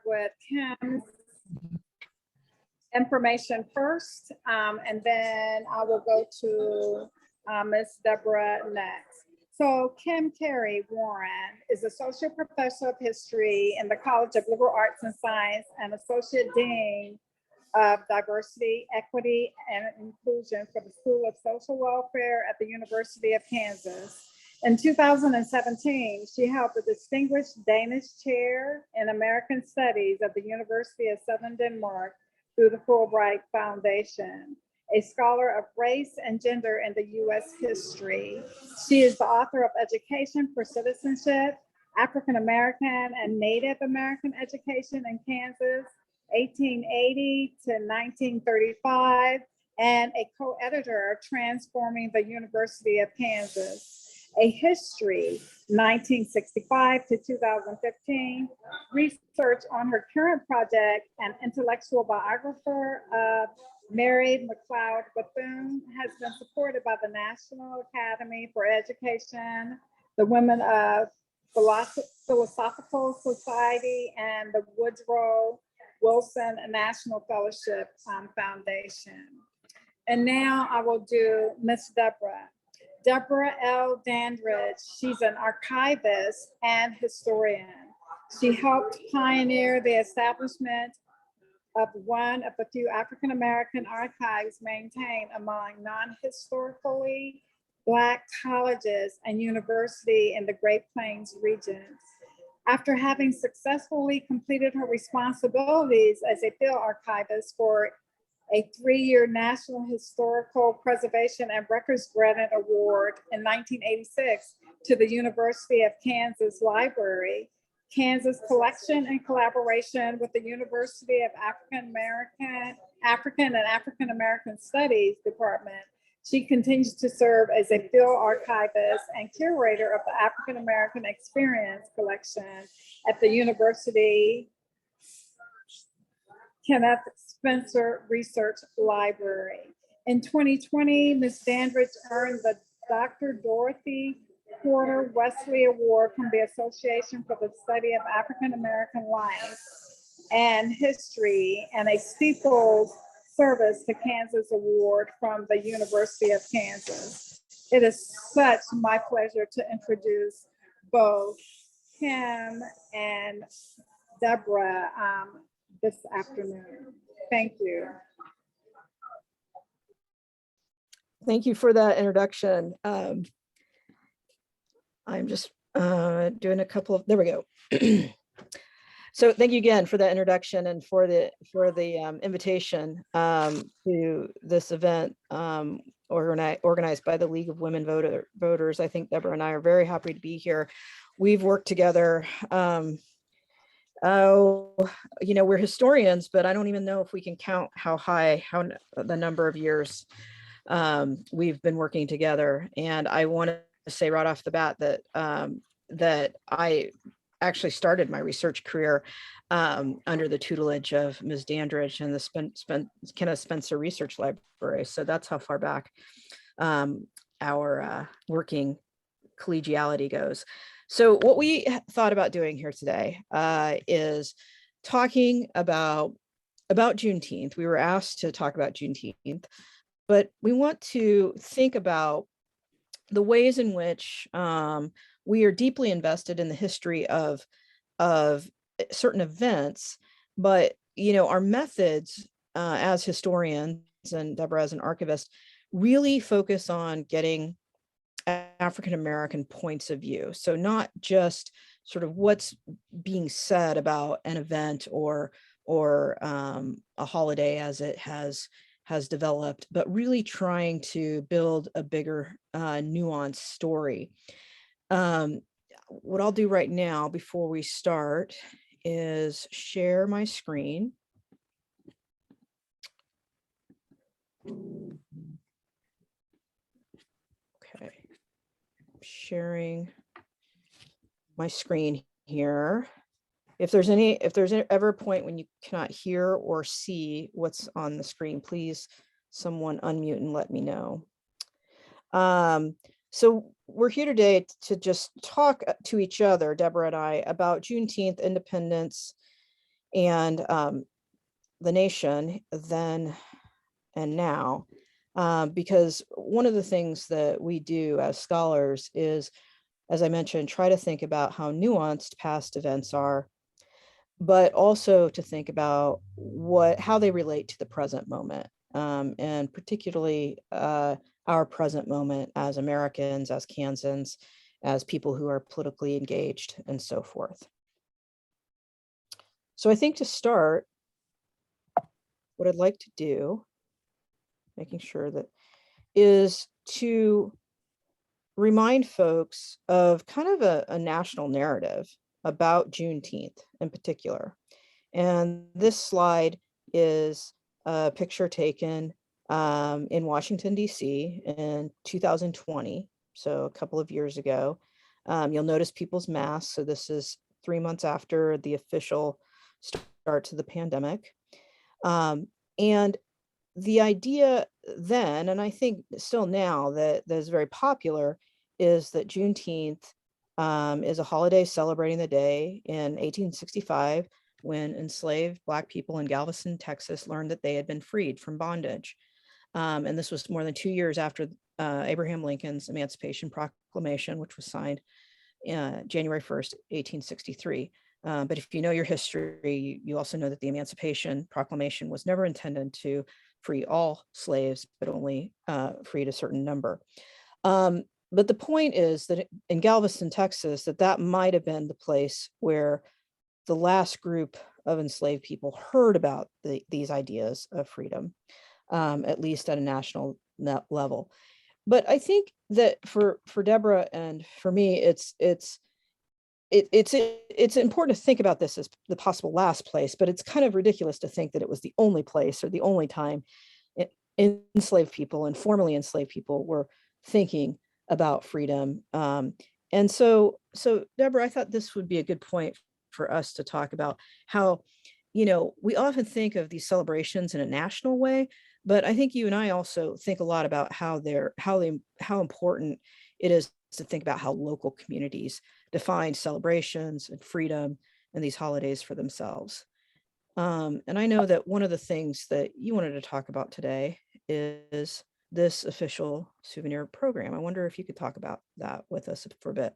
with Kim's information first, and then I will go to Ms. Deborah next. So Kim Carey Warren is Associate Professor of History in the College of Liberal Arts and Science and Associate Dean of Diversity, Equity, and Inclusion for the School of Social Welfare at the University of Kansas. In 2017, she held the Distinguished Danish Chair in American Studies at the University of Southern Denmark through the Fulbright Foundation, a scholar of race and gender in the U.S. history. She is the author of Education for Citizenship, African American and Native American Education in Kansas, 1880 to 1935, and a co-editor of Transforming the University of Kansas, a History, 1965 to 2015, research on her current project, and intellectual biographer of Mary McLeod Bethune, has been supported by the National Academy for Education, the Women of Philosophical Society, and the Woodrow Wilson National Fellowship Foundation. And now I will do Miss Deborah L. Dandridge. She's an archivist and historian. She helped pioneer the establishment of one of the few African American archives maintained among non-historically Black colleges and universities in the Great Plains region. After having successfully completed her responsibilities as a field archivist for a 3-year National Historical Preservation and Records Granted Award in 1986 to the University of Kansas Library, Kansas Collection in collaboration with the University of African and African American Studies Department. She continues to serve as a field archivist and curator of the African American Experience Collection at the University Kenneth Spencer Research Library. In 2020, Ms. Dandridge earned the Dr. Dorothy Porter Wesley Award from the Association for the Study of African American Life and History, and a Steeples Service to Kansas Award from the University of Kansas. It is such my pleasure to introduce both Kim and Deborah this afternoon. Thank you. Thank you for that introduction. I'm just doing a couple of, there we go. So thank you again for that introduction and for the invitation to this event organized by the League of Women Voters. I think Deborah and I are very happy to be here. We've worked together. We're historians, but I don't even know if we can count how the number of years we've been working together. And I want to say right off the bat that I actually started my research career under the tutelage of Ms. Dandridge and the Kenneth Spencer Research Library. So that's how far back our working collegiality goes. So what we thought about doing here today is talking about Juneteenth. We were asked to talk about Juneteenth, but we want to think about the ways in which we are deeply invested in the history of certain events, but our methods as historians and Deborah as an archivist really focus on getting African American points of view. So not just sort of what's being said about an event or a holiday as it has developed, but really trying to build a bigger nuanced story. What I'll do right now before we start is share my screen. Okay, sharing my screen here. If there's ever a point when you cannot hear or see what's on the screen, please someone unmute and let me know. So we're here today to just talk to each other, Deborah and I, about Juneteenth, independence, and the nation then and now. Because one of the things that we do as scholars is, as I mentioned, try to think about how nuanced past events are, but also to think about how they relate to the present moment, and particularly our present moment as Americans, as Kansans, as people who are politically engaged, and so forth. So I think to start, what I'd like to do, making sure that, is to remind folks of kind of a national narrative about Juneteenth in particular. And this slide is a picture taken in Washington, D.C. in 2020, so a couple of years ago. You'll notice people's masks. So this is 3 months after the official start to the pandemic. And the idea then, and I think still now that is very popular, is that Juneteenth is a holiday celebrating the day in 1865 when enslaved Black people in Galveston, Texas, learned that they had been freed from bondage. And this was more than 2 years after Abraham Lincoln's Emancipation Proclamation, which was signed January 1st, 1863. But if you know your history, you also know that the Emancipation Proclamation was never intended to free all slaves, but only freed a certain number. But the point is that in Galveston, Texas, that might have been the place where the last group of enslaved people heard about these ideas of freedom, at least at a national level. But I think that for Deborah and for me, it's important to think about this as the possible last place, but it's kind of ridiculous to think that it was the only place or the only time enslaved people and formerly enslaved people were thinking about freedom. And so Deborah, I thought this would be a good point for us to talk about how, we often think of these celebrations in a national way, but I think you and I also think a lot about how important it is to think about how local communities define celebrations and freedom and these holidays for themselves. And I know that one of the things that you wanted to talk about today is this official souvenir program. I wonder if you could talk about that with us for a bit.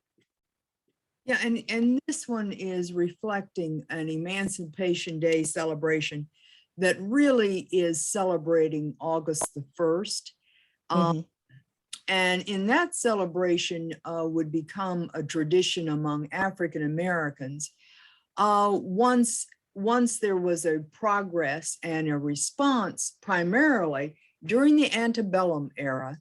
Yeah, and this one is reflecting an Emancipation Day celebration that really is celebrating August the 1st. And in that celebration would become a tradition among African Americans. Once there was a progress and a response, primarily during the antebellum era,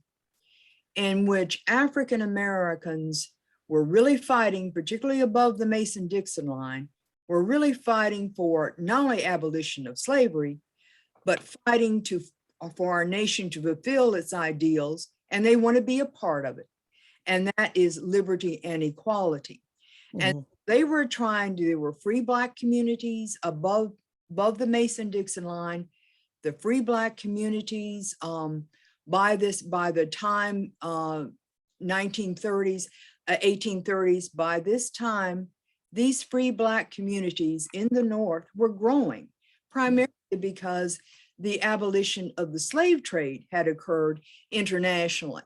in which African Americans were really fighting, particularly above the Mason-Dixon line, were really fighting for not only abolition of slavery, but fighting for our nation to fulfill its ideals, and they want to be a part of it. And that is liberty and equality. And there were free Black communities above the Mason-Dixon line, the free Black communities by the time 1930s, 1830s, by this time, these free Black communities in the North were growing, primarily because the abolition of the slave trade had occurred internationally.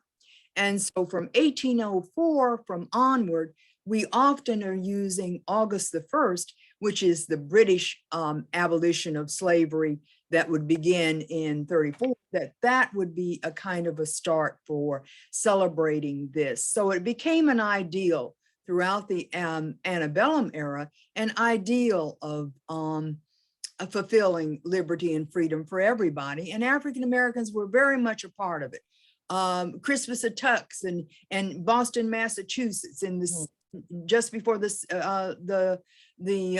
And so from 1804 from onward, we often are using August the 1st, which is the British abolition of slavery that would begin in 34, that would be a kind of a start for celebrating this. So it became an ideal throughout the antebellum era, an ideal of fulfilling liberty and freedom for everybody. And African Americans were very much a part of it. Christmas at Tux and Boston, Massachusetts, in this just before this the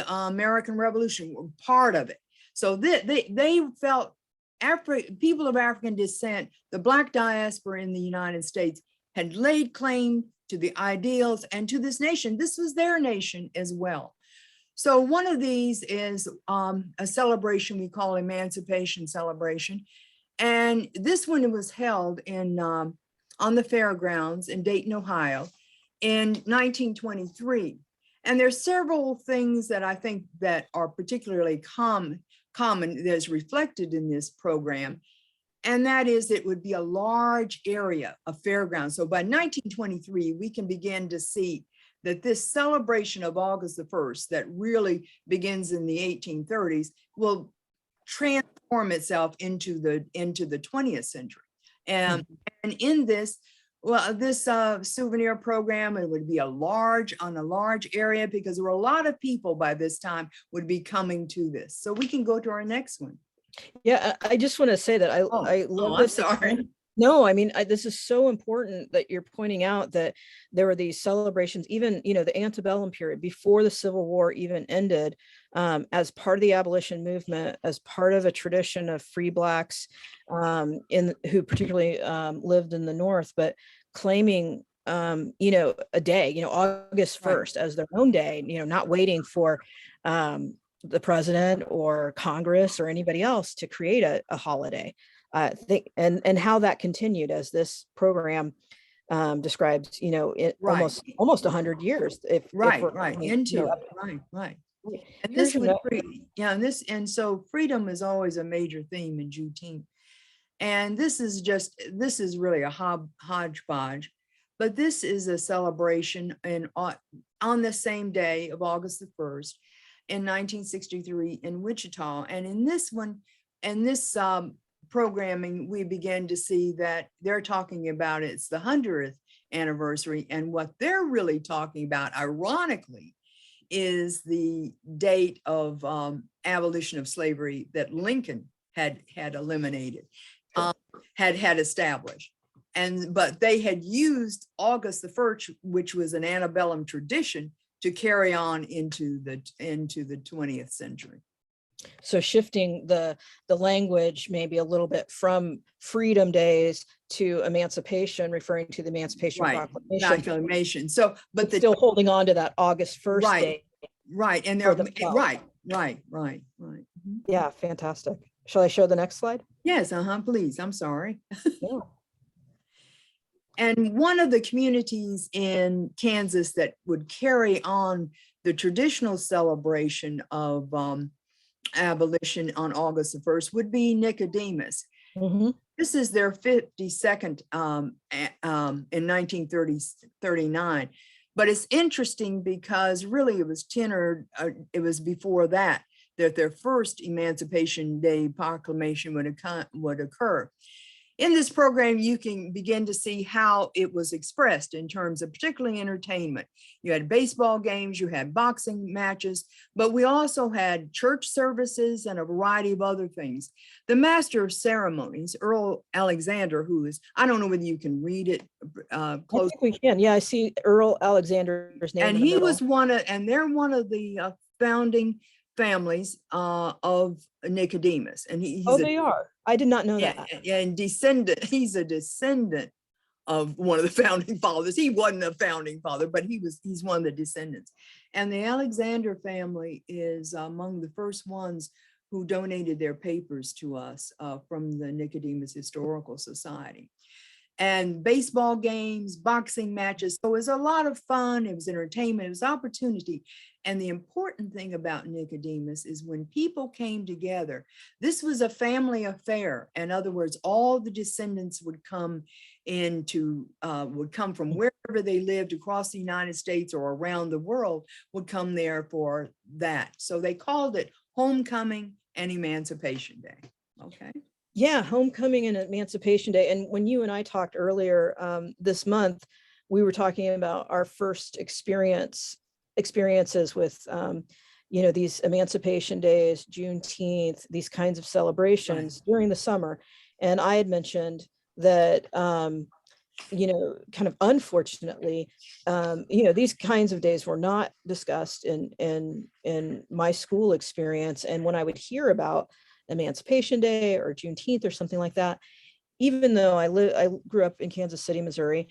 American Revolution were part of it. So they felt people of African descent, the Black diaspora in the United States, had laid claim to the ideals and to this nation. This was their nation as well. So one of these is a celebration we call Emancipation Celebration. And this one was held on the fairgrounds in Dayton, Ohio in 1923. And there's several things that I think that are particularly common that's reflected in this program. And that is, it would be a large area of fairgrounds. So by 1923, we can begin to see that this celebration of August the 1st that really begins in the 1830s will transform itself into the 20th century. And in this, well, this souvenir program, it would be on a large area, because there were a lot of people by this time would be coming to this. So we can go to our next one. Yeah, I just want to say that I love I'm this. sorry. No, I mean, this is so important that you're pointing out that there were these celebrations, even, the antebellum period before the Civil War even ended, as part of the abolition movement, as part of a tradition of free Blacks who particularly lived in the North, but claiming, a day, August 1st as their own day, not waiting for the president or Congress or anybody else to create a holiday. And how that continued as this program describes, almost 100 years. Right. And this would, and so freedom is always a major theme in Juneteenth. And this is really a hodgepodge, but this is a celebration on the same day of August the 1st in 1963 in Wichita. And in this one, and this programming, we began to see that they're talking about it's the 100th anniversary, and what they're really talking about, ironically, is the date of abolition of slavery that Lincoln had eliminated, had established. But they had used August the 1st, which was an antebellum tradition, to carry on into the 20th century. So shifting the language maybe a little bit from freedom days to emancipation, referring to the Emancipation Proclamation. So, but still holding on to that August 1st date. Right. And they're right. Yeah, fantastic. Shall I show the next slide? Yes, please. I'm sorry. Yeah. And one of the communities in Kansas that would carry on the traditional celebration of abolition on August the 1st would be Nicodemus. This is their 52nd in 1939. But it's interesting because really it was it was before that their first Emancipation Day proclamation would occur. In this program, you can begin to see how it was expressed in terms of particularly entertainment. You had baseball games, you had boxing matches, but we also had church services and a variety of other things. The master of ceremonies, Earl Alexander, who is, I don't know whether you can read it close. I think we can. Yeah, I see Earl Alexander's name. And he was they're one of the founding families of Nicodemus. And they are. I did not know that. And he's a descendant of one of the founding fathers. He wasn't a founding father, but he's one of the descendants. And the Alexander family is among the first ones who donated their papers to us from the Nicodemus Historical Society. And baseball games, boxing matches. So it was a lot of fun. It was entertainment. It was opportunity. And the important thing about Nicodemus is when people came together, this was a family affair. In other words, all the descendants would come from wherever they lived across the United States or around the world, would come there for that. So they called it Homecoming and Emancipation Day. Okay. Yeah, Homecoming and Emancipation Day. And when you and I talked earlier this month, we were talking about our first experiences with, these Emancipation Days, Juneteenth, these kinds of celebrations during the summer. And I had mentioned that, kind of unfortunately, these kinds of days were not discussed in my school experience. And when I would hear about Emancipation Day or Juneteenth or something like that, even though I grew up in Kansas City, Missouri,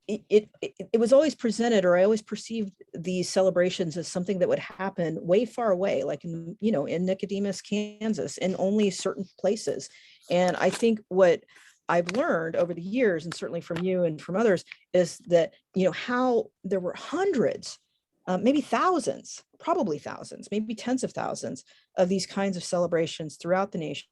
it was always presented, or I always perceived these celebrations as something that would happen way far away, like in Nicodemus, Kansas, in only certain places. And I think what I've learned over the years, and certainly from you and from others, is that how there were hundreds maybe thousands, probably thousands, maybe tens of thousands of these kinds of celebrations throughout the nation.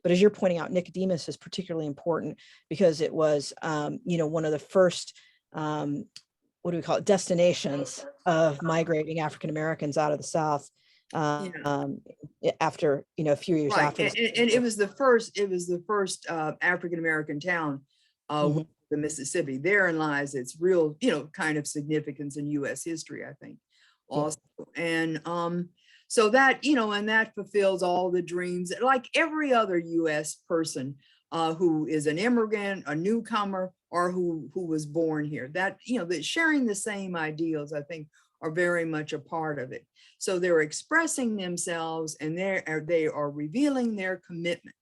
But as you're pointing out, Nicodemus is particularly important because it was, one of the first, what do we call it, destinations of migrating African Americans out of the South after, a few years Right, after. and it was the first African American town Mhm. the Mississippi. Therein lies its real, kind of significance in U.S. history, I think, also. And so that, and that fulfills all the dreams, like every other U.S. person who is an immigrant, a newcomer, or who was born here. That, that sharing the same ideals, I think, are very much a part of it. So they're expressing themselves, and they are revealing their commitment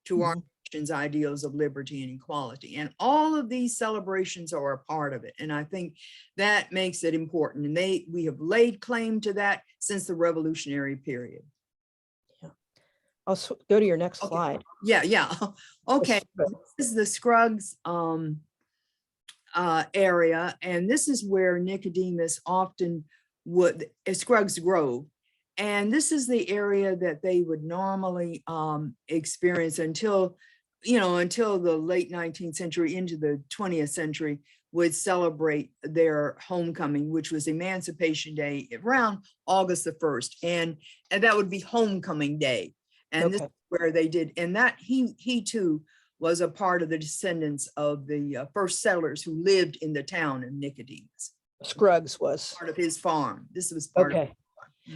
to our nation's ideals of liberty and equality. And all of these celebrations are a part of it. And I think that makes it important. And we have laid claim to that since the Revolutionary period. Yeah. I'll go to your next slide. Yeah. Okay. This is the Scruggs area. And this is where Nicodemus often would, Scruggs Grove. And this is the area that they would normally experience until the late 19th century into the 20th century, would celebrate their homecoming, which was Emancipation Day around August the 1st. And that would be homecoming day. And this is where they did, and that he too was a part of the descendants of the first settlers who lived in the town of Nicodemus. Scruggs was part of his farm. This was part of.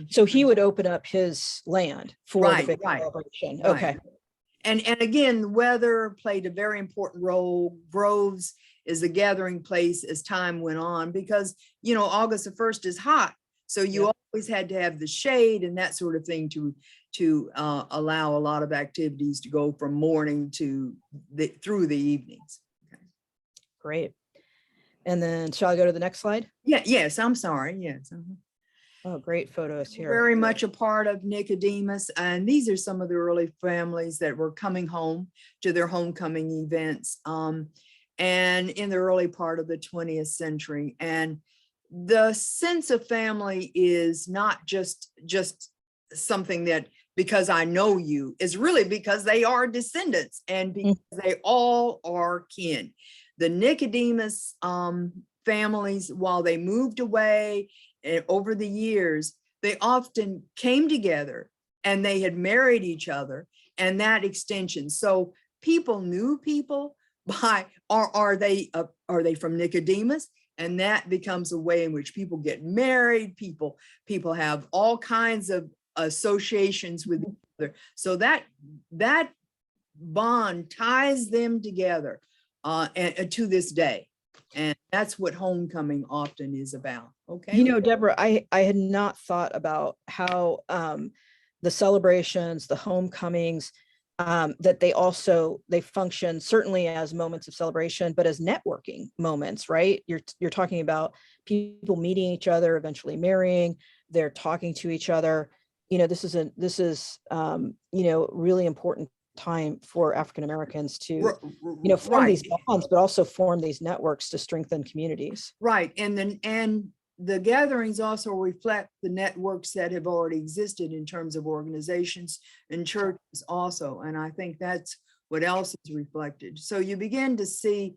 So he would open up his land for the big celebration. Right. Okay. And again, weather played a very important role. Groves is the gathering place as time went on, because, August the 1st is hot. So you always had to have the shade and that sort of thing to allow a lot of activities to go from morning to through the evenings. Okay. Great. And then shall I go to the next slide? Yes, I'm sorry. Yes. Oh, great photos here. Very much a part of Nicodemus. And these are some of the early families that were coming home to their homecoming events. And in the early part of the 20th century. And the sense of family is not just something that because I know you, is really because they are descendants and because they all are kin. The Nicodemus families, while they moved away over the years, they often came together and they had married each other, and that extension. So people knew people by, are they from Nicodemus? And that becomes a way in which people get married. People have all kinds of associations with each other. So that bond ties them together and to this day. And that's what homecoming often is about. Okay. Deborah, I had not thought about how the celebrations, the homecomings, that they function certainly as moments of celebration, but as networking moments, right? You're talking about people meeting each other, eventually marrying, they're talking to each other. This is really important time for African Americans to form these bonds, but also form these networks to strengthen communities. Right. And the gatherings also reflect the networks that have already existed in terms of organizations and churches also. And I think that's what else is reflected. So you begin to see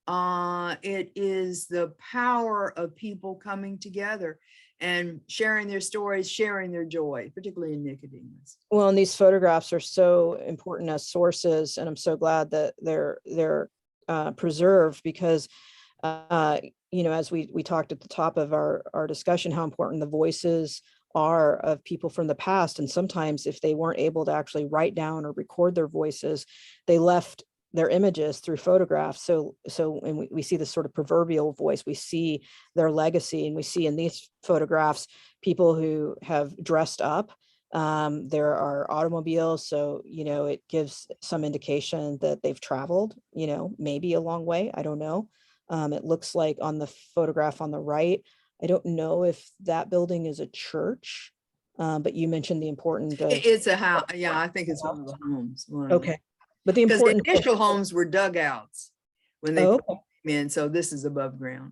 it is the power of people coming together and sharing their stories, sharing their joy, particularly in Nicodemus. Well, and these photographs are so important as sources, and I'm so glad that they're preserved, because as we talked at the top of our discussion, how important the voices are of people from the past. And sometimes if they weren't able to actually write down or record their voices, they left their images through photographs. So and we see this sort of proverbial voice, we see their legacy, and we see in these photographs people who have dressed up. There are automobiles, so it gives some indication that they've traveled, maybe a long way, I don't know. It looks like on the photograph on the right, I don't know if that building is a church, but you mentioned the importance of. It's a house. Yeah, I think it's one of the homes. Okay. But the important initial homes were dugouts when they came in. So this is above ground.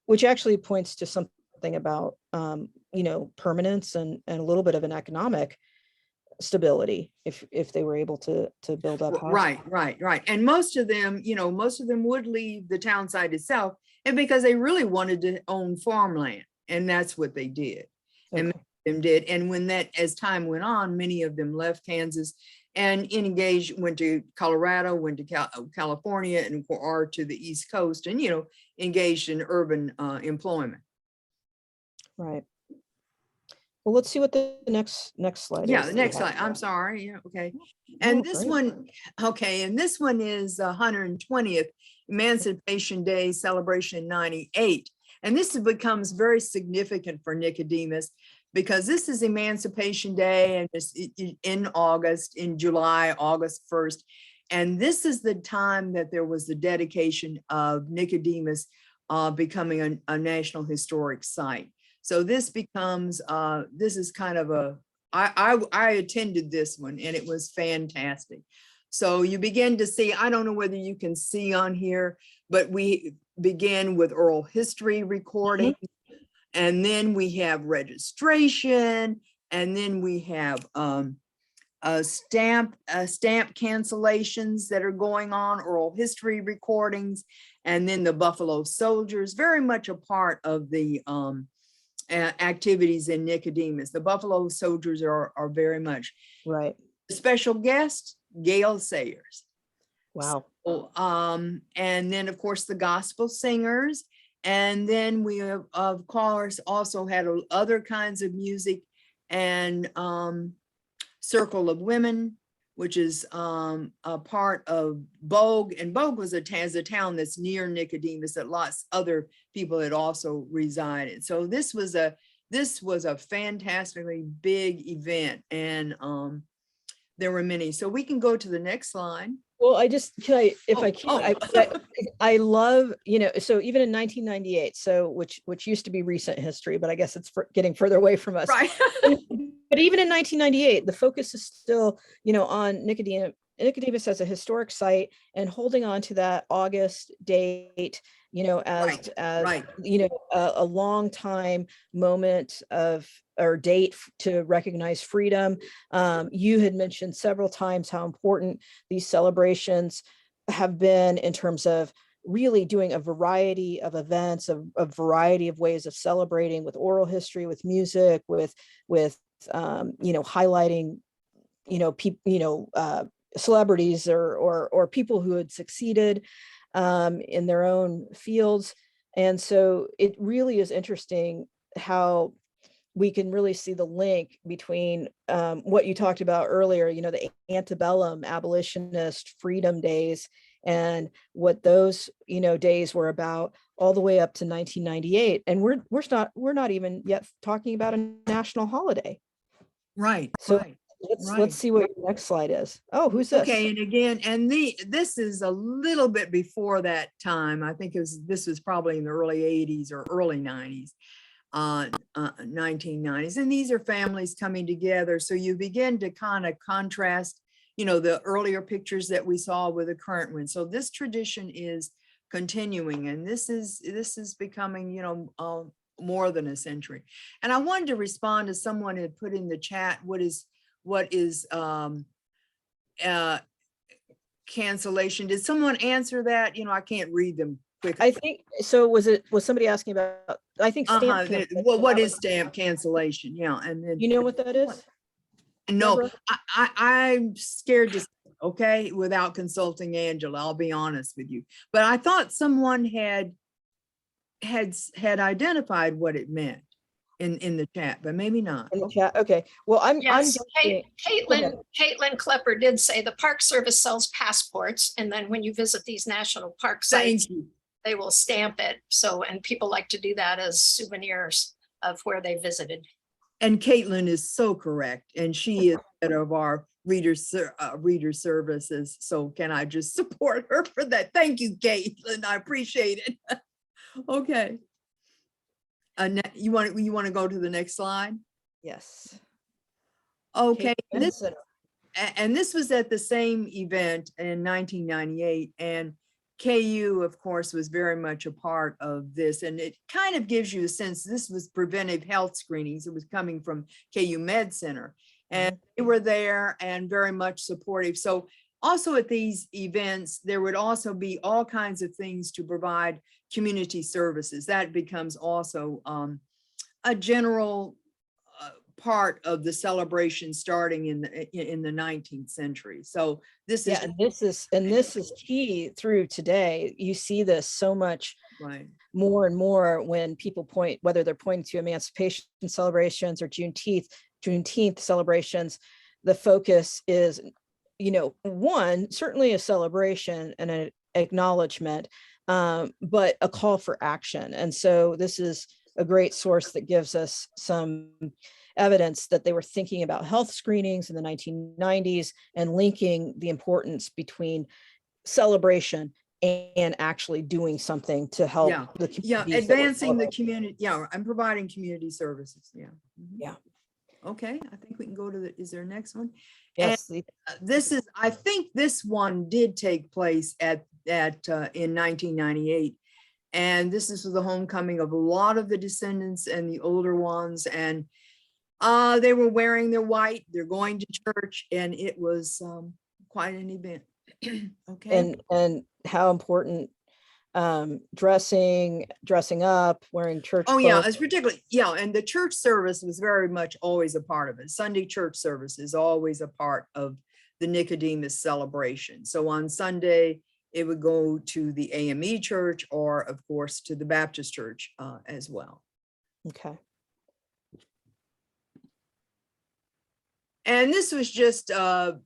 Which actually points to something something about, you know, permanence and a little bit of an economic stability if they were able to build up housing. Right. And most of them, you know, most of them would leave the town site itself, and because they really wanted to own farmland, and that's what they did. And Okay. many of them did. And when that, as time went on, many of them left Kansas and engaged, went to Colorado, went to California, and or to the East Coast, and, you know, engaged in urban employment. Right. Well, let's see what the next slide Yeah, is the that you next have. slide. I'm sorry. Yeah, okay. No, And this great. one, okay, and this one is 120th Emancipation Day celebration in 98. And this becomes very significant for Nicodemus because this is Emancipation Day, and it's in August, in July, August 1st. And this is the time that there was the dedication of Nicodemus becoming a National Historic Site. So this becomes, this is kind of a, I attended this one and it was fantastic. So you begin to see, I don't know whether you can see on here, but we begin with oral history recording, and then we have registration, and then we have stamp cancellations that are going on, oral history recordings, and then the Buffalo Soldiers, very much a part of the activities in Nicodemus. The Buffalo Soldiers are very much. Right. Special guest, Gail Sayers. Wow. So, and then of course the gospel singers, and then we have, of course, also had other kinds of music, and Circle of Women, which is a part of Bogue, and Bogue was a town that's near Nicodemus that lots other people had also resided. So this was a fantastically big event, and there were many. So we can go to the next slide. Well, I love, you know, so even in 1998, so which used to be recent history, but I guess it's getting further away from us. Right. But even in 1998, the focus is still, you know, on Nicodemus as a historic site, and holding on to that August date, you know, as you know, a long time moment of, or date to recognize freedom. You had mentioned several times how important these celebrations have been in terms of really doing a variety of events, a variety of ways of celebrating, with oral history, with music, with you know, highlighting, you know, people, celebrities or people who had succeeded in their own fields. And so it really is interesting how we can really see the link between what you talked about earlier, you know, the antebellum abolitionist freedom days, and what those, you know, days were about, all the way up to 1998. And we're not even yet talking about a national holiday. Right. So right. let's see what your next slide is. Oh, who's this? Okay, and again, and this is a little bit before that time. I think this was probably in the early 80s or early 90s, 1990s. And these are families coming together. So you begin to kind of contrast, you know, the earlier pictures that we saw with the current one. So this tradition is continuing, and this is becoming, you know, more than a century. And I wanted to respond to someone had put in the chat, what is cancellation. Did someone answer that? You know, I can't read them quickly. I think so. Was somebody asking about, I think stamp cancellation. Well, what is stamp cancellation? Yeah, and then You know what that is? no, Deborah? I'm scared to, okay, without consulting Angela, I'll be honest with you. But I thought someone had identified what it meant in the chat, but maybe not. In the chat. Okay. Well, Yes, I'm Caitlin Klepper did say the Park Service sells passports, and then when you visit these national park sites, Thank you. they will stamp it. So, and people like to do that as souvenirs of where they visited. And Caitlin is so correct, and she is head of our reader services. So can I just support her for that? Thank you, Caitlin. I appreciate it. Okay. You want to go to the next slide? yes. Okay. Kate And this was at the same event in 1998, and KU, of course, was very much a part of this, and it kind of gives you a sense this was preventive health screenings. It was coming from KU Med Center, and they were there and very much supportive. So also at these events, there would also be all kinds of things to provide community services. That becomes also a general part of the celebration starting in the 19th century. So this is Yeah, and this is key through today. You see this so much right. more and more when people point, whether they're pointing to emancipation celebrations or Juneteenth celebrations, the focus is, you know, one, certainly a celebration and an acknowledgement, but a call for action. And so this is a great source that gives us some evidence that they were thinking about health screenings in the 1990s and linking the importance between celebration and actually doing something to help the communities that were advancing the followed. community. Yeah, I'm providing community services. Yeah. Yeah. Okay, I think we can go to the, is there a next one? Yes. This is, I think this one did take place in 1998. And this is the homecoming of a lot of the descendants and the older ones. And they were wearing their white, they're going to church, and it was quite an event. Okay. And how important dressing up, wearing church Oh yeah, clothes. it's particularly, yeah, and the church service was very much always a part of it. Sunday church service is always a part of the Nicodemus celebration. So on Sunday, it would go to the AME church or of course to the Baptist church as well. Okay. And this was just a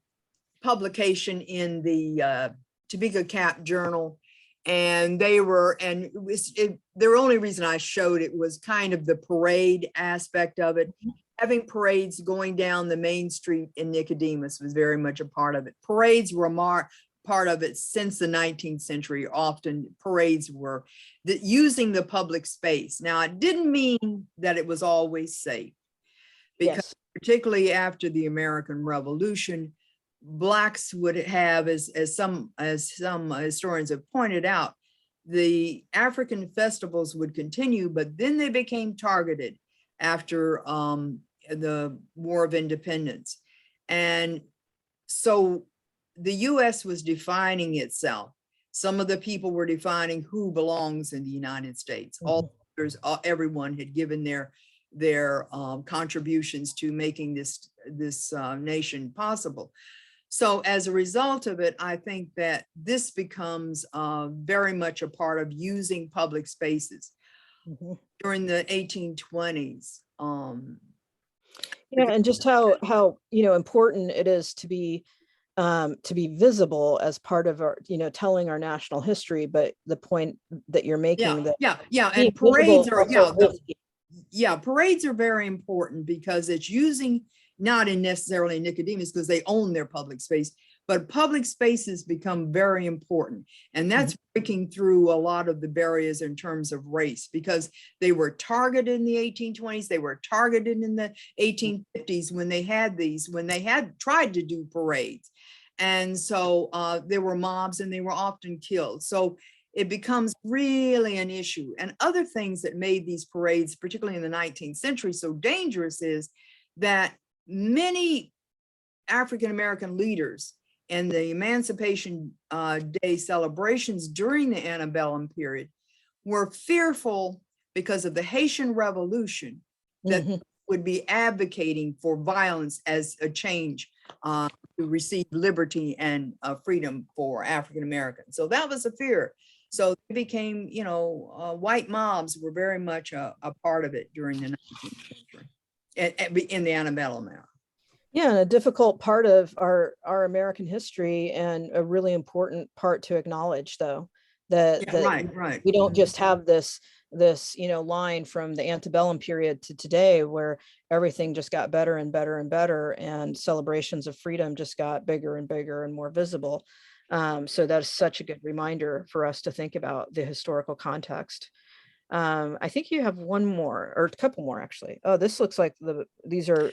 publication in the Topeka Cap Journal. And they were, and it was, the only reason I showed it was kind of the parade aspect of it. Having parades going down the main street in Nicodemus was very much a part of it. Parades were part of it since the 19th century. Often parades were using the public space. Now, it didn't mean that it was always safe, because particularly after the American Revolution, Blacks would have, as some historians have pointed out, the African festivals would continue, but then they became targeted after the War of Independence. And so the US was defining itself. Some of the people were defining who belongs in the United States. All others, everyone had given their contributions to making this nation possible. So as a result of it, I think that this becomes very much a part of using public spaces during the 1820s. Yeah, and just how important it is to be visible as part of our, telling our national history. But the point that you're making, and parades are parades are very important because it's using, not in necessarily Nicodemus because they own their public space, but public spaces become very important. And that's breaking through a lot of the barriers in terms of race, because they were targeted in the 1820s, they were targeted in the 1850s when they had tried to do parades. And so there were mobs and they were often killed. So it becomes really an issue. And other things that made these parades, particularly in the 19th century, so dangerous is that many African-American leaders in the Emancipation Day celebrations during the antebellum period were fearful because of the Haitian Revolution that would be advocating for violence as a change to receive liberty and freedom for African-Americans. So that was a fear. So it became, white mobs were very much a part of it during the 19th century. In the antebellum era. Yeah, and a difficult part of our American history, and a really important part to acknowledge, though, that right. We don't just have this line from the antebellum period to today where everything just got better and better and better, and celebrations of freedom just got bigger and bigger and more visible. So that's such a good reminder for us to think about the historical context. I think you have one more, or a couple more actually. Oh, this looks like these are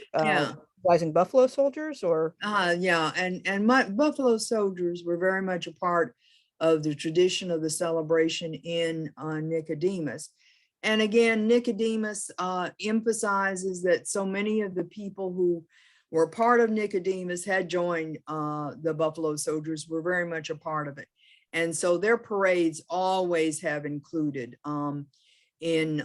Rising Buffalo Soldiers, or and my Buffalo Soldiers were very much a part of the tradition of the celebration in Nicodemus. And again, Nicodemus emphasizes that so many of the people who were part of Nicodemus had joined the Buffalo Soldiers, were very much a part of it. And so their parades always have included in,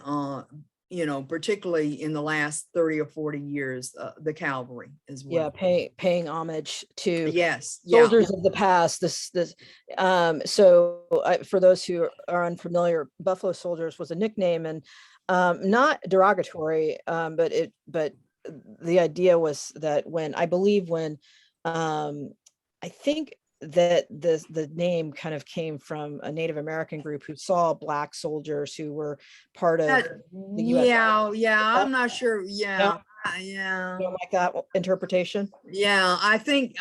particularly in the last 30 or 40 years, the cavalry as well. Yeah, paying homage to Yes. Yeah. soldiers of the past. For those who are unfamiliar, Buffalo Soldiers was a nickname, and not derogatory, but the idea was that I think that the name kind of came from a Native American group who saw Black soldiers who were part of the US. Yeah, I'm not sure. Yeah. You don't like that interpretation? Yeah, I think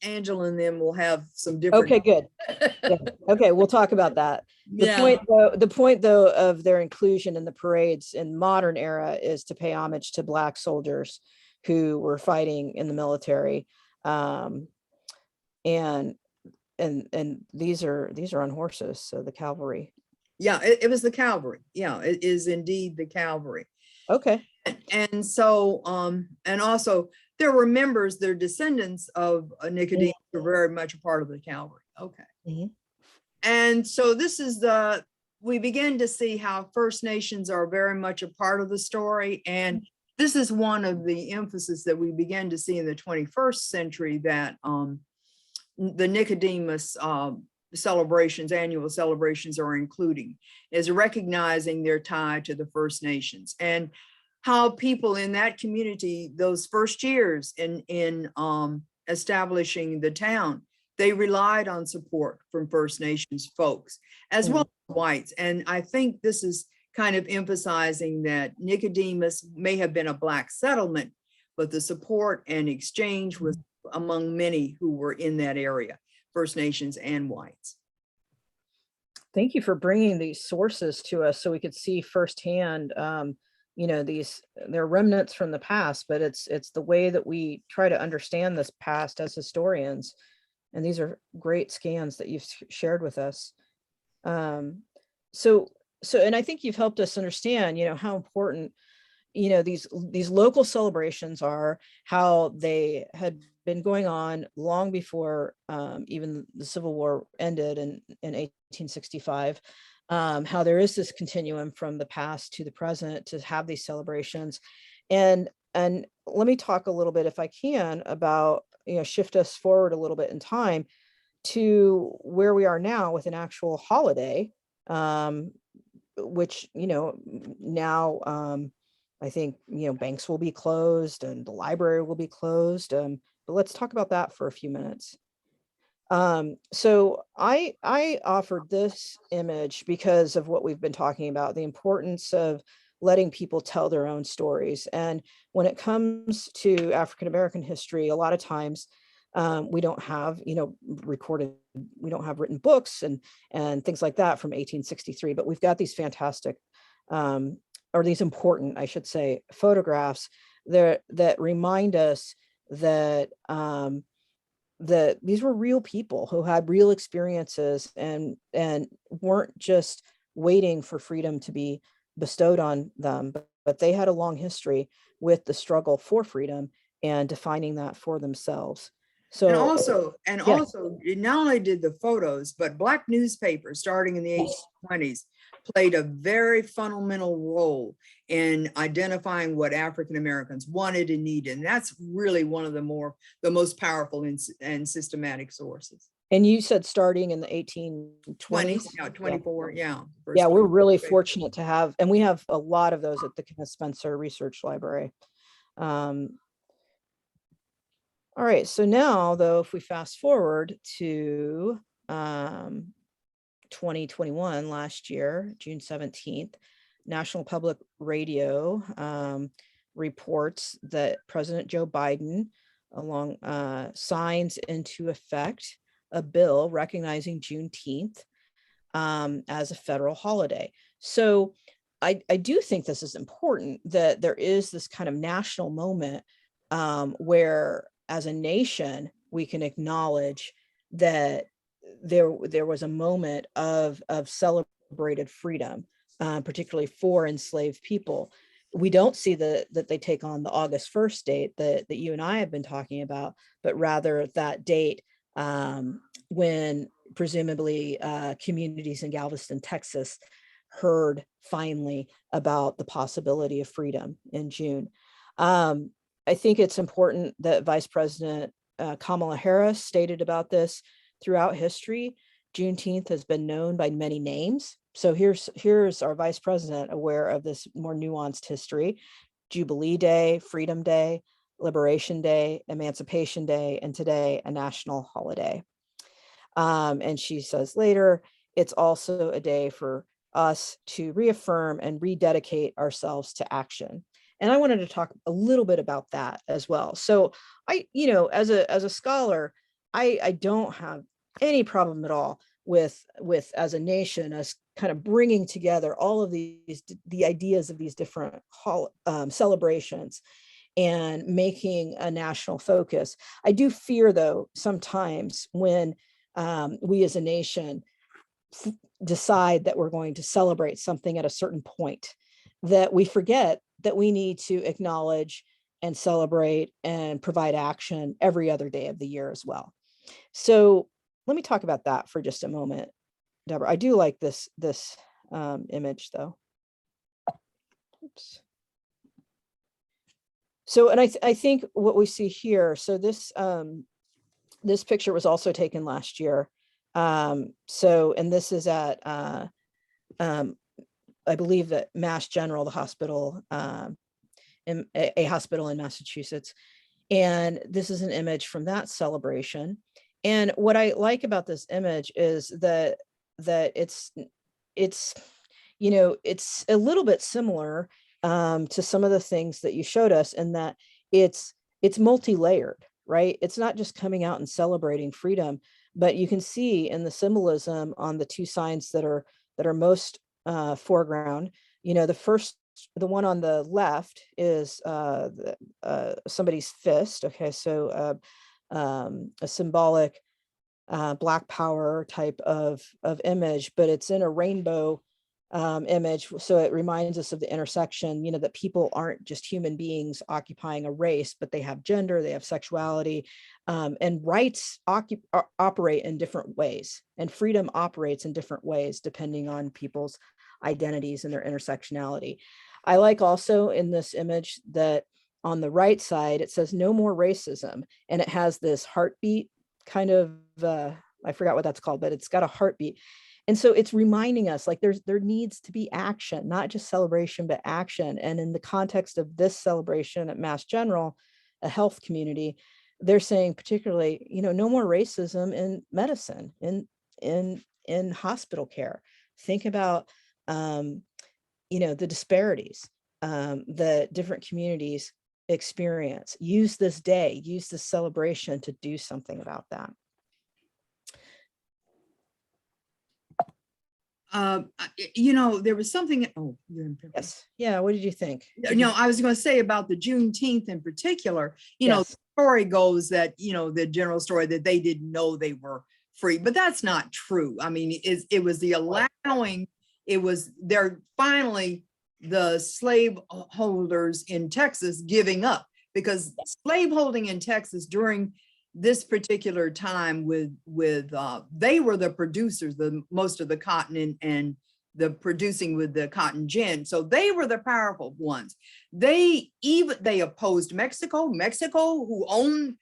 Angela and them will have some different. Okay, good. Yeah. Okay, we'll talk about that. The point though of their inclusion in the parades in modern era is to pay homage to Black soldiers who were fighting in the military. And these are on horses, so the cavalry. Yeah, it was the cavalry. Yeah, it is indeed the cavalry. Okay. And so, and also there were members, their descendants of Nicodemus were very much a part of the cavalry. Okay. Mhm. And so we begin to see how First Nations are very much a part of the story. And this is one of the emphasis that we begin to see in the 21st century, that the Nicodemus annual celebrations are including, is recognizing their tie to the First Nations, and how people in that community, those first years in establishing the town, they relied on support from First Nations folks as well as whites. And I think this is kind of emphasizing that Nicodemus may have been a Black settlement, but the support and exchange was among many who were in that area, First Nations and whites. Thank you for bringing these sources to us so we could see firsthand. They're remnants from the past, but it's the way that we try to understand this past as historians. And these are great scans that you've shared with us. And I think you've helped us understand, how important, these local celebrations are, how they had been going on long before even the Civil War ended in 1865. How there is this continuum from the past to the present to have these celebrations. And let me talk a little bit, if I can, about, shift us forward a little bit in time to where we are now with an actual holiday, which, now I think, banks will be closed and the library will be closed. But let's talk about that for a few minutes. So I offered this image because of what we've been talking about, the importance of letting people tell their own stories. And when it comes to African-American history, a lot of times we don't have, we don't have written books and things like that from 1863, but we've got these fantastic, or these important, I should say, photographs there that remind us that that these were real people who had real experiences and weren't just waiting for freedom to be bestowed on them, but they had a long history with the struggle for freedom and defining that for themselves. So and also not only did the photos, but Black newspapers starting in the 1820s played a very fundamental role in identifying what African Americans wanted and needed. And that's really one of the most powerful and systematic sources. And you said starting in the 1820s? Yeah, 24, yeah. Yeah, we're really fortunate to have, and we have a lot of those at the Kenneth Spencer Research Library. All right, so now though, if we fast forward to 2021, last year, June 17th, National Public Radio reports that President Joe Biden signs into effect a bill recognizing Juneteenth as a federal holiday. So I do think this is important, that there is this kind of national moment where as a nation, we can acknowledge that there was a moment of celebrated freedom, particularly for enslaved people. We don't see that they take on the August 1st date that you and I have been talking about, but rather that date when presumably communities in Galveston, Texas, heard finally about the possibility of freedom in June. I think it's important that Vice President Kamala Harris stated about this throughout history. Juneteenth has been known by many names. So here's our Vice President aware of this more nuanced history: Jubilee Day, Freedom Day, Liberation Day, Emancipation Day, and today a national holiday. And she says later, it's also a day for us to reaffirm and rededicate ourselves to action. And I wanted to talk a little bit about that as well. So as a scholar, I don't have any problem at all with as a nation, us kind of bringing together all of the ideas of these different celebrations and making a national focus. I do fear, though, sometimes when we as a nation decide that we're going to celebrate something at a certain point, that we forget that we need to acknowledge and celebrate and provide action every other day of the year as well. So let me talk about that for just a moment, Deborah. I do like this image, though. Oops. So, and I think what we see here, so this this picture was also taken last year. So, and this is at, I believe that Mass General, the hospital, in a hospital in Massachusetts. And this is an image from that celebration. And what I like about this image is that it's a little bit similar to some of the things that you showed us, in that it's multi-layered, right? It's not just coming out and celebrating freedom, but you can see in the symbolism on the two signs that are most foreground. The one on the left is somebody's fist. Okay, so a symbolic Black Power type of image, but it's in a rainbow image. So it reminds us of the intersection, that people aren't just human beings occupying a race, but they have gender, they have sexuality, and rights operate in different ways, and freedom operates in different ways depending on people's identities and their intersectionality. I like also in this image that on the right side, it says no more racism, and it has this heartbeat kind of, I forgot what that's called, but it's got a heartbeat. And so it's reminding us, like, there needs to be action, not just celebration, but action. And in the context of this celebration at Mass General, a health community, they're saying particularly, no more racism in medicine, in hospital care. Think about, the disparities that different communities experience. Use this day, use this celebration to do something about that. There was something. Oh, yes. Yeah. What did you think? I was going to say about the Juneteenth in particular. Yes. The story goes that the general story that they didn't know they were free, but that's not true. I mean, it was the allowing. It was they're finally the slave holders in Texas giving up, because slaveholding in Texas during this particular time with they were the producers, most of the cotton and the producing with the cotton gin. So they were the powerful ones. They opposed Mexico, who owned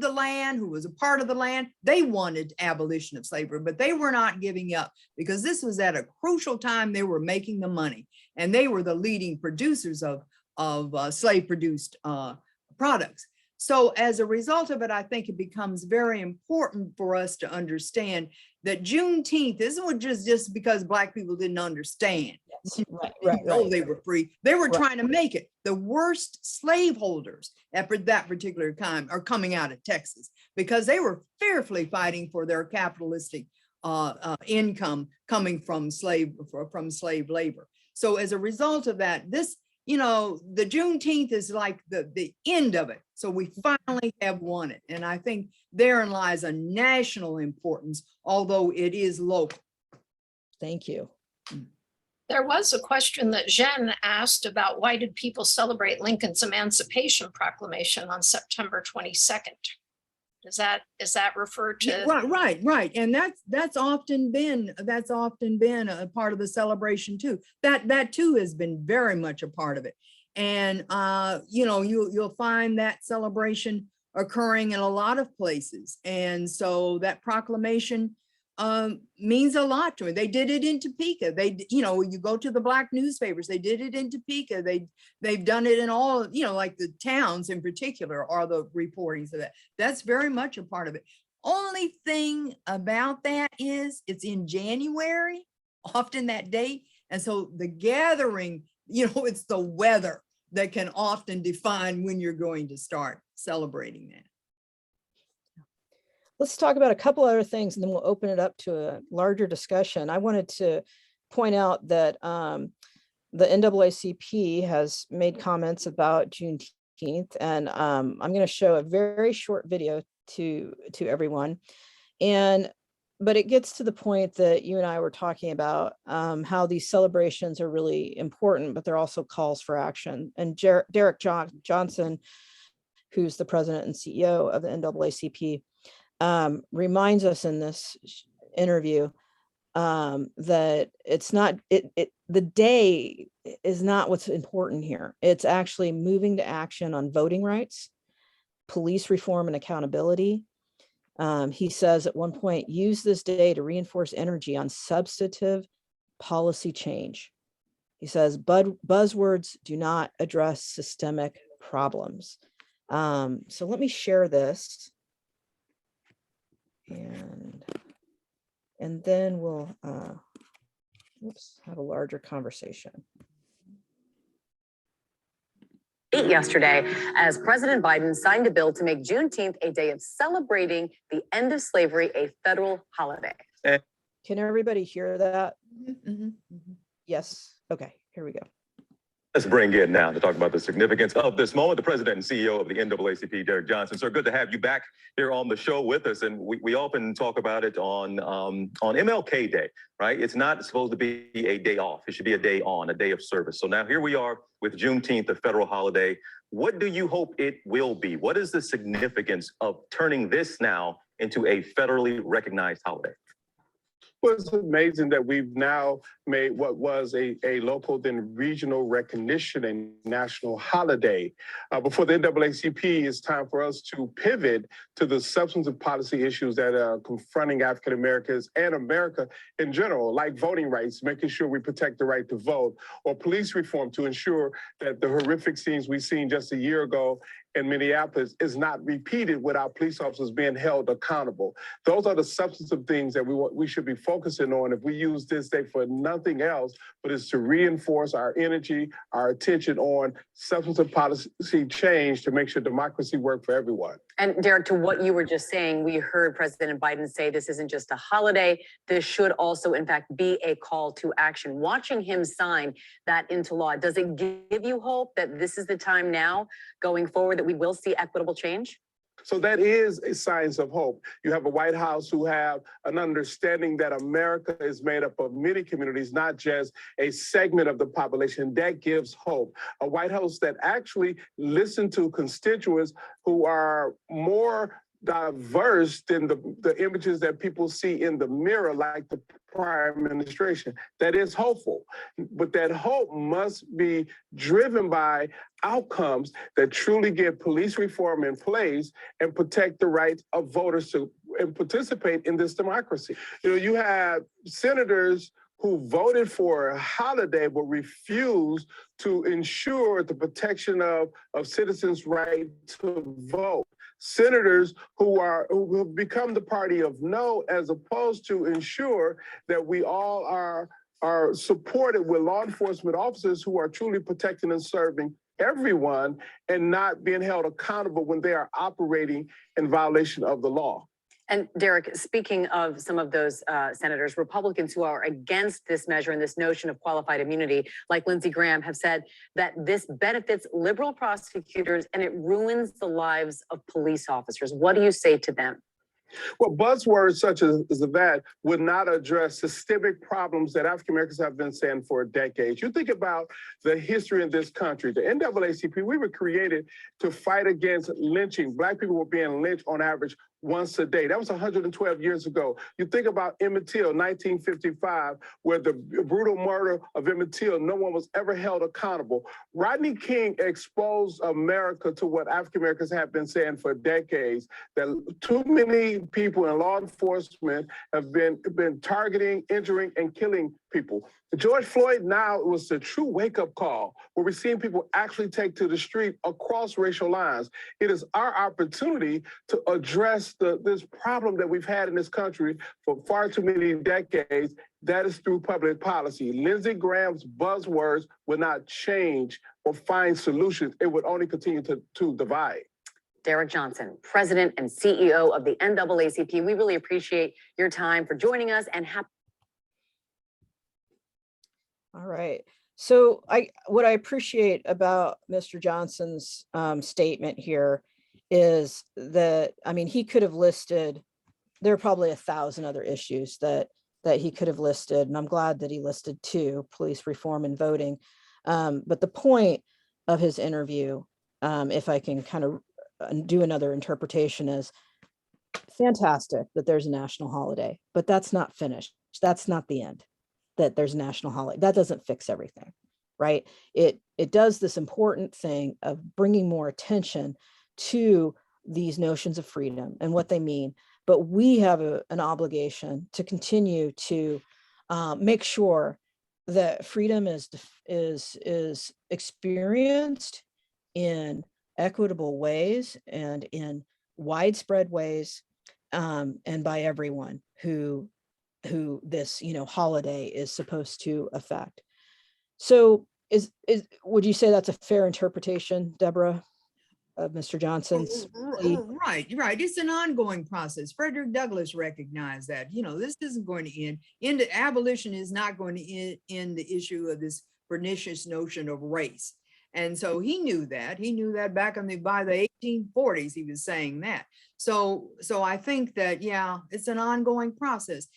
the land, who was a part of the land. They wanted abolition of slavery, but they were not giving up, because this was at a crucial time. They were making the money, and they were the leading producers of slave produced products. So as a result of it, I think it becomes very important for us to understand that Juneteenth isn't just because Black people didn't understand. Yes. Right. They were free. They were Right. trying to make it. The worst slaveholders at that particular time are coming out of Texas, because they were fearfully fighting for their capitalistic income coming from slave labor. So as a result of that, you know, the Juneteenth is like the end of it. So we finally have won it. And I think therein lies a national importance, although it is local. Thank you. There was a question that Jen asked about why did people celebrate Lincoln's Emancipation Proclamation on September 22nd? Is that referred to? Yeah, right. And that's often been a part of the celebration too. That too has been very much a part of it. And you know, you'll find that celebration occurring in a lot of places. And so that proclamation means a lot to me. They did it in Topeka. You know, you go to the Black newspapers, they did it in Topeka. They've done it in all, you know, like the towns in particular are the reportings of that. That's very much a part of it. Only thing about that is it's in January, often that date. And so the gathering, you know, it's the weather that can often define when you're going to start celebrating that. Let's talk about a couple other things and then we'll open it up to a larger discussion. I wanted to point out that the NAACP has made comments about Juneteenth, and I'm going to show a very short video to everyone. But it gets to the point that you and I were talking about, how these celebrations are really important, but they're also calls for action. And Derek Johnson, who's the president and CEO of the NAACP, reminds us in this interview that it's not the day is not what's important here. It's actually moving to action on voting rights, police reform and accountability. He says at one point, use this day to reinforce energy on substantive policy change. He says, buzzwords do not address systemic problems. So let me share this. And then we'll have a larger conversation. Yesterday, as President Biden signed a bill to make Juneteenth a day of celebrating the end of slavery, a federal holiday. Can everybody hear that? Mm-hmm. Yes. Okay, here we go. Let's bring in now to talk about the significance of this moment, the president and CEO of the NAACP, Derek Johnson. Sir, good to have you back here on the show with us. And we often talk about it on MLK Day, right? It's not supposed to be a day off. It should be a day on, a day of service. So now here we are with Juneteenth, the federal holiday. What do you hope it will be? What is the significance of turning this now into a federally recognized holiday? Well, it's amazing that we've now made what was a local then regional recognition and national holiday. Before the NAACP, it's time for us to pivot to the substantive policy issues that are confronting African Americans and America in general, like voting rights, making sure we protect the right to vote, or police reform to ensure that the horrific scenes we've seen just a year ago in Minneapolis is not repeated without police officers being held accountable. Those are the substantive things that we should be focusing on if we use this day for nothing else, but is to reinforce our energy, our attention on substantive policy change to make sure democracy works for everyone. And Derek, to what you were just saying, we heard President Biden say this isn't just a holiday. This should also, in fact, be a call to action. Watching him sign that into law, does it give you hope that this is the time now going forward that we will see equitable change? So that is a signs of hope. You have a White House who have an understanding that America is made up of many communities, not just a segment of the population. That gives hope. A White House that actually listened to constituents who are more diverse than the images that people see in the mirror, like the prior administration. That is hopeful, but that hope must be driven by outcomes that truly get police reform in place and protect the rights of voters to and participate in this democracy. You know, you have senators who voted for a holiday but refused to ensure the protection of citizens' right to vote. Senators who have become the party of no, as opposed to ensure that we all are supported with law enforcement officers who are truly protecting and serving everyone and not being held accountable when they are operating in violation of the law. And Derek, speaking of some of those senators, Republicans who are against this measure and this notion of qualified immunity, like Lindsey Graham, have said that this benefits liberal prosecutors and it ruins the lives of police officers. What do you say to them? Well, buzzwords such as that would not address systemic problems that African Americans have been saying for decades. You think about the history in this country. The NAACP, we were created to fight against lynching. Black people were being lynched on average once a day. That was 112 years ago. You think about Emmett Till, 1955, where the brutal murder of Emmett Till, no one was ever held accountable. Rodney King exposed America to what African Americans have been saying for decades, that too many people in law enforcement have been targeting, injuring, and killing people. George Floyd now was a true wake-up call where we're seeing people actually take to the street across racial lines. It is our opportunity to address this problem that we've had in this country for far too many decades. That is through public policy. Lindsey Graham's buzzwords will not change or find solutions. It would only continue to divide. Derek Johnson, President and CEO of the NAACP. We really appreciate your time for joining us and happy. All right. So what I appreciate about Mr. Johnson's statement here is that, I mean, he could have listed, there are probably 1,000 other issues that he could have listed, and I'm glad that he listed 2, police reform and voting. But the point of his interview, if I can kind of do another interpretation, is fantastic that there's a national holiday, but that's not finished. That's not the end. That there's a national holiday. That doesn't fix everything, right? It does this important thing of bringing more attention to these notions of freedom and what they mean. But we have an obligation to continue to make sure that freedom is experienced in equitable ways and in widespread ways, and by everyone who this holiday is supposed to affect. So would you say that's a fair interpretation, Deborah, of Mr. Johnson's plea? Right. It's an ongoing process. Frederick Douglass recognized that, this isn't going to end. Abolition is not going to end the issue of this pernicious notion of race. And so he knew that. He knew that back by the 1840s, he was saying that. So I think that, yeah, it's an ongoing process.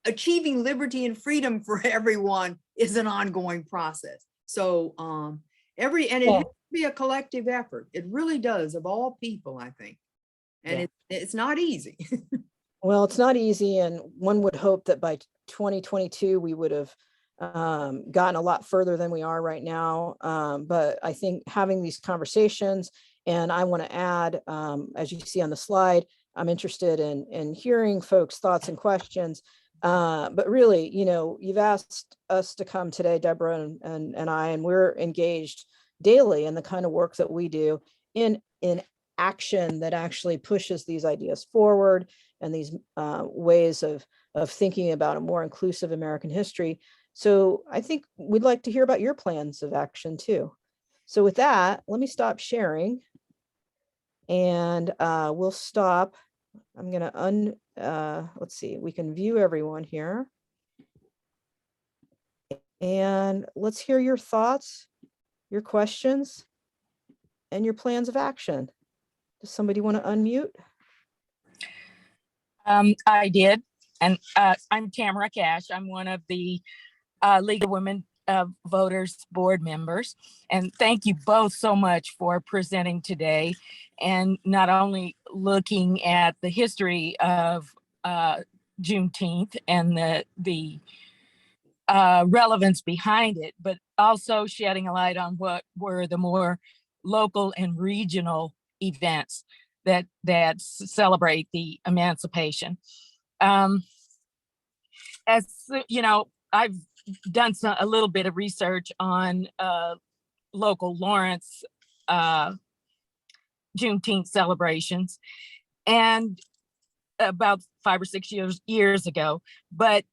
Achieving liberty and freedom for everyone is an ongoing process. So it has to be a collective effort. It really does, of all people, I think. And it's not easy. Well, it's not easy. And one would hope that by 2022, we would have gotten a lot further than we are right now. But I think having these conversations, and I want to add, as you see on the slide, I'm interested in hearing folks' thoughts and questions. But really, you've asked us to come today, Deborah and I, and we're engaged daily in the kind of work that we do in action that actually pushes these ideas forward and these ways of thinking about a more inclusive American history. So I think we'd like to hear about your plans of action too. So with that, let me stop sharing and we'll stop. I'm going to let's see, we can view everyone here. And let's hear your thoughts, your questions, and your plans of action. Does somebody want to unmute? I did. And I'm Tamara Cash. I'm one of the League of Women Voters board members. And thank you both so much for presenting today and not only looking at the history of Juneteenth and the relevance behind it, but also shedding a light on what were the more local and regional events that celebrate the emancipation. As you know, I've done a little bit of research on local Lawrence Juneteenth celebrations, and about 5 or 6 years ago. But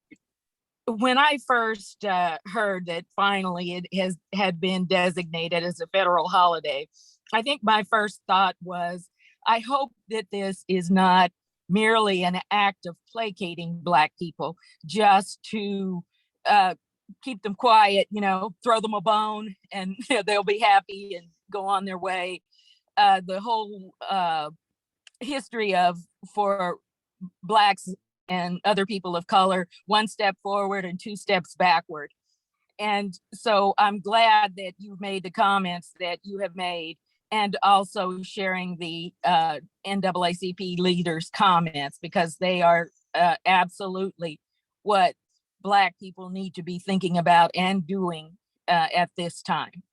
when I first heard that finally it had been designated as a federal holiday, I think my first thought was, I hope that this is not merely an act of placating Black people just to keep them quiet, throw them a bone and they'll be happy and go on their way. The whole history for Blacks and other people of color, 1 step forward and 2 steps backward. And so I'm glad that you've made the comments that you have made, and also sharing the NAACP leaders' comments, because they are absolutely what Black people need to be thinking about and doing at this time.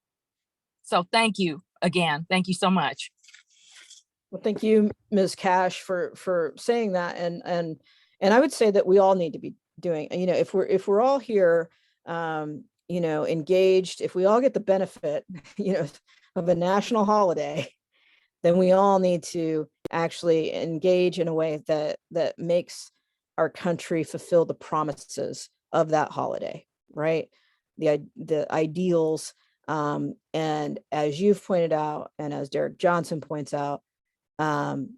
So thank you again. Thank you so much. Well, thank you, Ms. Cash, for saying that. And I would say that we all need to be doing, if we're all here, engaged, if we all get the benefit, of a national holiday, then we all need to actually engage in a way that makes our country fulfill the promises of that holiday, right? The ideals, and as you've pointed out, and as Derek Johnson points out, the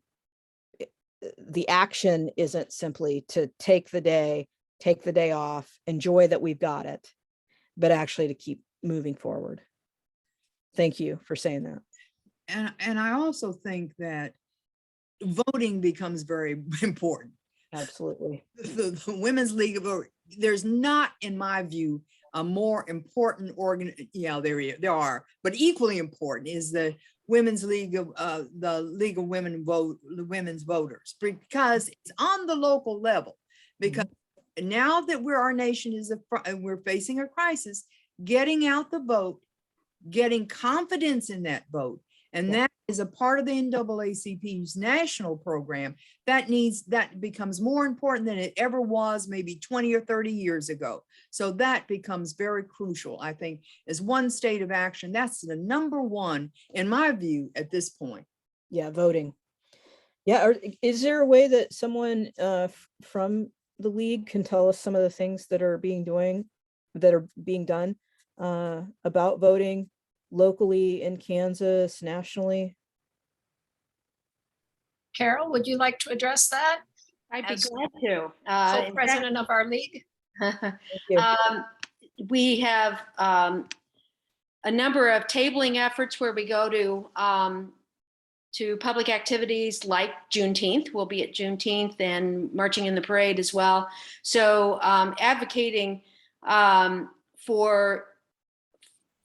action isn't simply to take the day off, enjoy that we've got it, but actually to keep moving forward. Thank you for saying that. And I also think that voting becomes very important. Absolutely. The Women's League of, there's not, in my view, a more important there are, but equally important is the Women's League of the League of Women's Voters, because it's on the local level. Because now that our nation is we're facing a crisis, getting out the vote, getting confidence in that vote, and that is a part of the NAACP's national program that becomes more important than it ever was maybe 20 or 30 years ago. So that becomes very crucial. I think as one state of action, that's the number one, in my view, at this point. Yeah, voting. Yeah, is there a way that someone from the league can tell us some of the things that are being done about voting locally in Kansas, nationally? Carol, would you like to address that? I'd be As glad to. Co-president of our league. Thank you. We have a number of tabling efforts where we go to public activities like Juneteenth. We'll be at Juneteenth and marching in the parade as well. So advocating for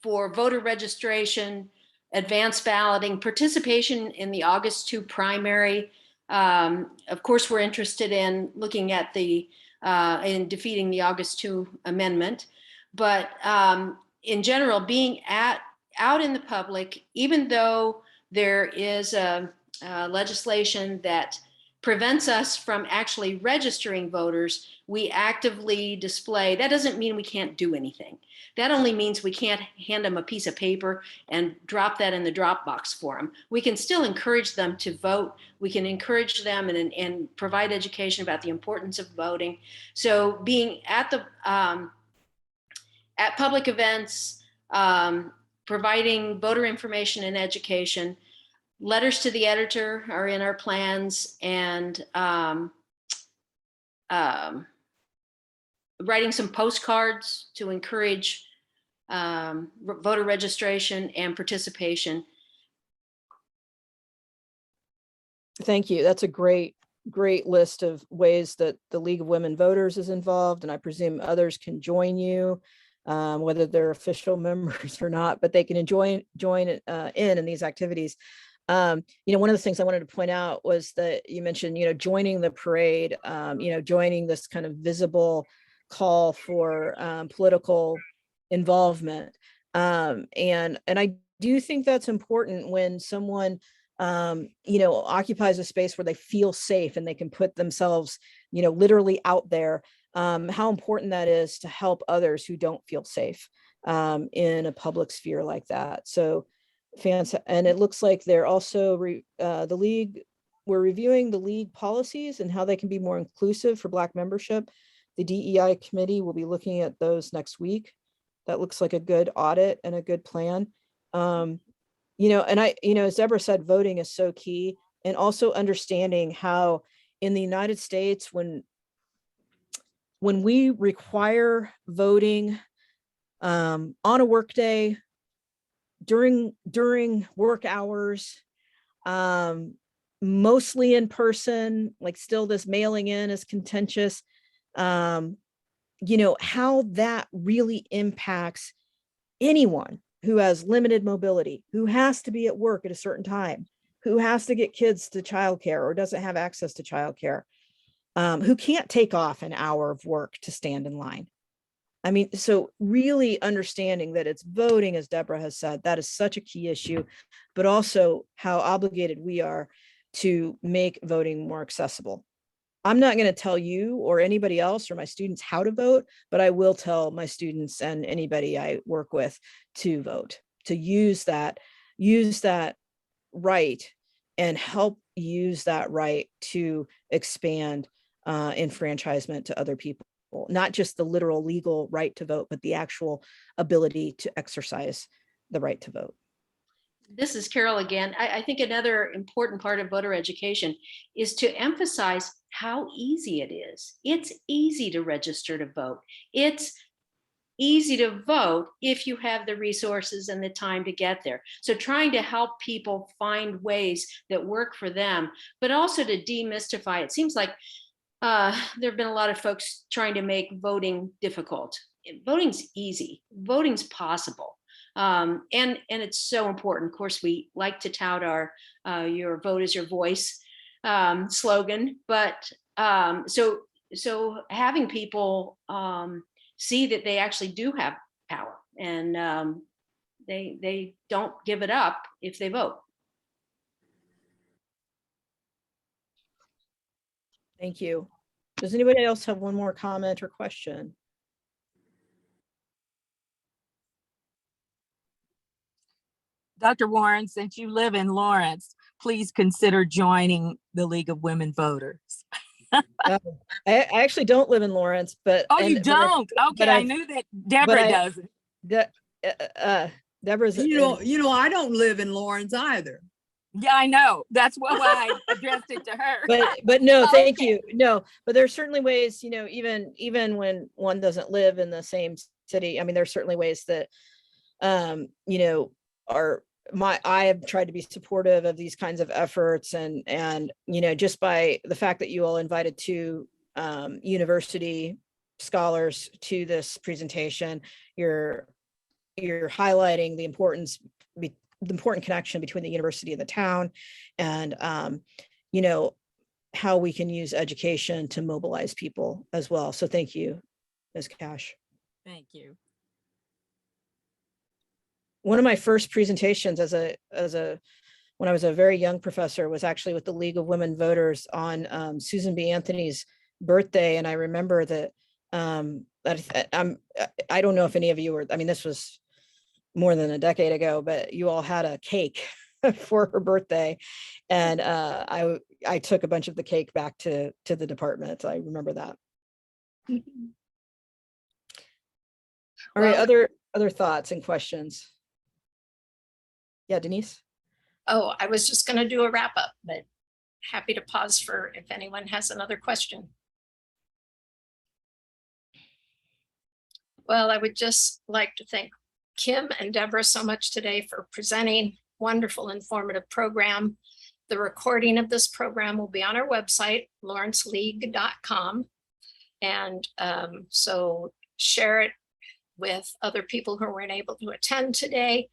voter registration, advanced balloting, participation in the August 2 primary. Of course, we're interested in looking at in defeating the August 2 amendment, but in general, being out in the public, even though there is a legislation that prevents us from actually registering voters, we actively display. That doesn't mean we can't do anything. That only means we can't hand them a piece of paper and drop that in the drop box for them. We can still encourage them to vote. We can encourage them and provide education about the importance of voting. So being at public events, providing voter information and education. Letters to the editor are in our plans, and writing some postcards to encourage voter registration and participation. Thank you. That's a great list of ways that the League of Women Voters is involved, and I presume others can join you, whether they're official members or not, but they can join in these activities. One of the things I wanted to point out was that you mentioned, joining the parade, joining this kind of visible call for political involvement. And I do think that's important when someone, occupies a space where they feel safe and they can put themselves, literally out there, how important that is to help others who don't feel safe in a public sphere like that. So fans, and it looks like they're also the league, we're reviewing the league policies and how they can be more inclusive for Black membership. The DEI committee will be looking at those next week. That looks like a good audit and a good plan. And as Deborah said, voting is so key, and also understanding how in the United States, when we require voting on a workday, during work hours, mostly in person, like still this mailing in is contentious, you know, how that really impacts anyone who has limited mobility, who has to be at work at a certain time, who has to get kids to childcare or doesn't have access to childcare, who can't take off an hour of work to stand in line. I mean, so really understanding that it's voting, as Deborah has said, that is such a key issue, but also how obligated we are to make voting more accessible. I'm not going to tell you or anybody else or my students how to vote, but I will tell my students and anybody I work with to vote, to use that right and help use that right to expand enfranchisement to other people, not just the literal legal right to vote, but the actual ability to exercise the right to vote. This is Carol again. I think another important part of voter education is to emphasize how easy it is. It's easy to register to vote. It's easy to vote if you have the resources and the time to get there. So trying to help people find ways that work for them, but also to demystify. It seems like there have been a lot of folks trying to make voting difficult. Voting's easy. Voting's possible. And it's so important. Of course, we like to tout our your vote is your voice slogan, but so having people see that they actually do have power, and they don't give it up if they vote. Thank you. Does anybody else have one more comment or question? Dr. Warren, since you live in Lawrence, please consider joining the League of Women Voters. I actually don't live in Lawrence, but Oh, you don't? Okay, I knew that Deborah doesn't. Deborah's. You know, I don't live in Lawrence either. Yeah, I know. That's why I addressed it to her. But no, thank you. No, but there's certainly ways, you know, even when one doesn't live in the same city. I mean, there's certainly ways that, you know, I have tried to be supportive of these kinds of efforts, and you know, just by the fact that you all invited two university scholars to this presentation, you're highlighting the important connection between the university and the town, and you know, how we can use education to mobilize people as well. So thank you, Ms. Cash. Thank you. One of my first presentations when I was a very young professor was actually with the League of Women Voters on Susan B. Anthony's birthday. And I remember that I don't know if any of you were, I mean, this was more than a decade ago, but you all had a cake for her birthday. And I took a bunch of the cake back to the department. I remember that. All right, other thoughts and questions? Yeah, Denise? Oh, I was just going to do a wrap up, but happy to pause for if anyone has another question. Well, I would just like to thank Kim and Deborah so much today for presenting. Wonderful, informative program. The recording of this program will be on our website, lawrenceleague.com. And so share it with other people who weren't able to attend today,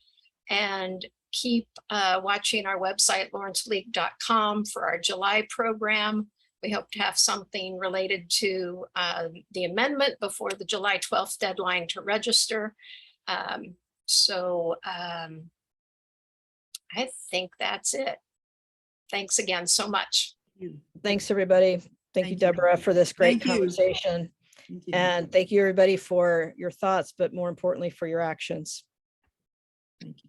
and keep watching our website, lawrenceleague.com, for our July program. We hope to have something related to the amendment before the July 12th deadline to register. I think that's it. Thanks again so much. Thanks, everybody. Thank you, Deborah, for this great conversation. And thank you, everybody, for your thoughts, but more importantly, for your actions. Thank you.